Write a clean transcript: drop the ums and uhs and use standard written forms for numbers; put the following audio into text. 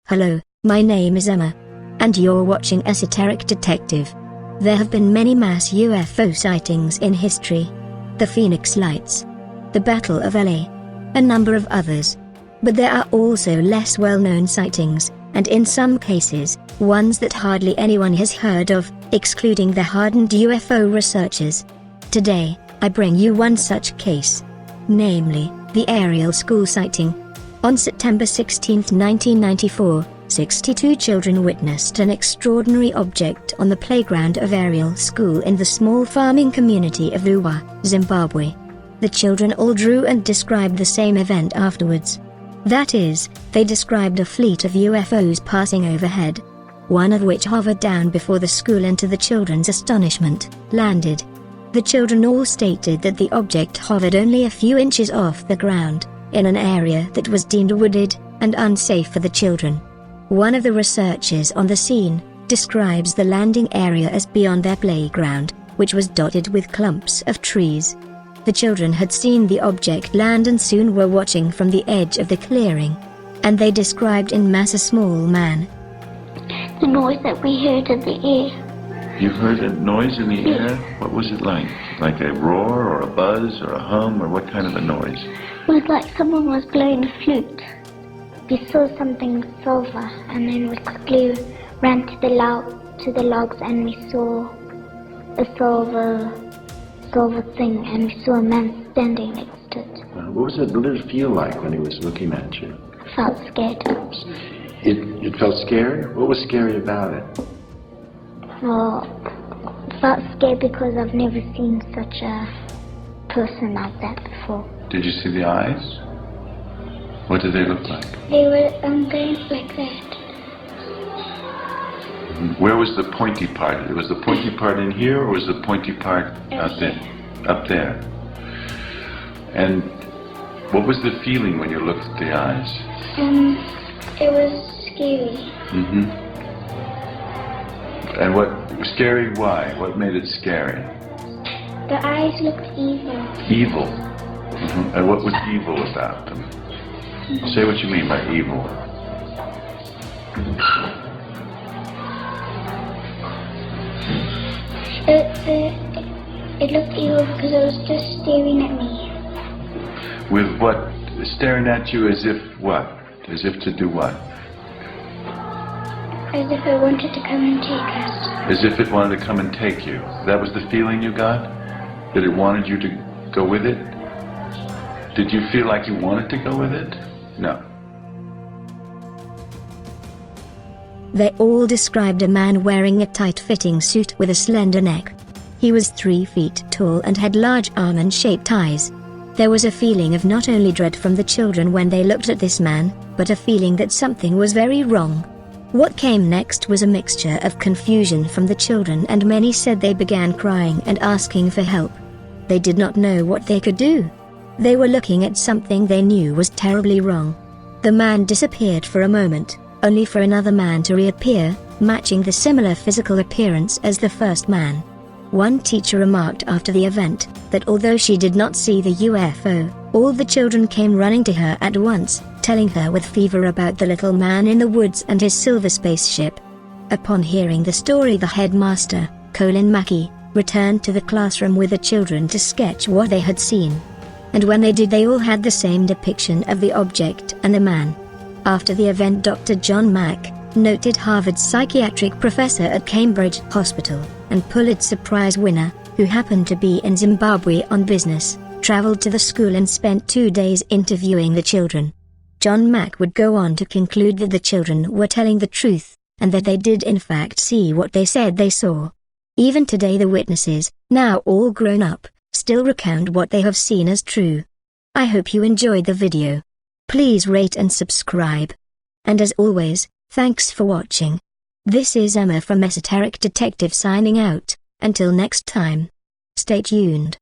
Hello, my name is Emma. And you're watching Esoteric Detective. There have been many mass UFO sightings in history. The Phoenix Lights, the Battle of LA, a number of others. But there are also less well-known sightings, and in some cases, ones that hardly anyone has heard of, excluding the hardened UFO researchers. Today, I bring you one such case. Namely, the Ariel School sighting. On September 16, 1994, 62 children witnessed an extraordinary object on the playground of Ariel School in the small farming community of Ruwa, Zimbabwe. The children all drew and described the same event afterwards. That is, they described a fleet of UFOs passing overhead, one of which hovered down before the school and to the children's astonishment, landed. The children all stated that the object hovered only a few inches off the ground, in an area that was deemed wooded and unsafe for the children. One of the researchers on the scene describes the landing area as beyond their playground, which was dotted with clumps of trees. The children had seen the object land and soon were watching from the edge of the clearing. And they described in mass a small man. The noise that we heard in the air. You heard a noise in the air? What was it like? Like a roar or a buzz or a hum, or what kind of a noise? It was like someone was blowing a flute. We saw something silver, and then we quickly ran to the logs, and we saw a silver thing, and we saw a man standing next to it. What did it feel like when he was looking at you? I felt scared. It felt scary? What was scary about it? Well, I felt scared because I've never seen such a person like that before. Did you see the eyes? What did they look like? They were going like that. Where was the pointy part? Was the pointy part in here, or was the pointy part out there? Up there. And what was the feeling when you looked at the eyes? It was scary. And what scary? Why? What made it scary? The eyes looked evil. Evil. And what was evil about them? Say what you mean by evil. It looked evil because it was just staring at me. With what? Staring at you as if what? As if to do what? As if it wanted to come and take us. As if it wanted to come and take you. That was the feeling you got? That it wanted you to go with it? Did you feel like you wanted to go with it? No. They all described a man wearing a tight-fitting suit with a slender neck. He was 3 feet tall and had large almond-shaped eyes. There was a feeling of not only dread from the children when they looked at this man, but a feeling that something was very wrong. What came next was a mixture of confusion from the children, and many said they began crying and asking for help. They did not know what they could do. They were looking at something they knew was terribly wrong. The man disappeared for a moment, only for another man to reappear, matching the similar physical appearance as the first man. One teacher remarked after the event that although she did not see the UFO, all the children came running to her at once, telling her with fever about the little man in the woods and his silver spaceship. Upon hearing the story, the headmaster, Colin Mackey, returned to the classroom with the children to sketch what they had seen. And when they did, they all had the same depiction of the object and the man. After the event, Dr. John Mack, noted Harvard psychiatric professor at Cambridge Hospital, and Pulitzer Prize winner, who happened to be in Zimbabwe on business, traveled to the school and spent 2 days interviewing the children. John Mack would go on to conclude that the children were telling the truth, and that they did in fact see what they said they saw. Even today, the witnesses, now all grown up, still recount what they have seen as true. I hope you enjoyed the video. Please rate and subscribe. And as always, thanks for watching. This is Emma from Esoteric Detective signing out. Until next time. Stay tuned.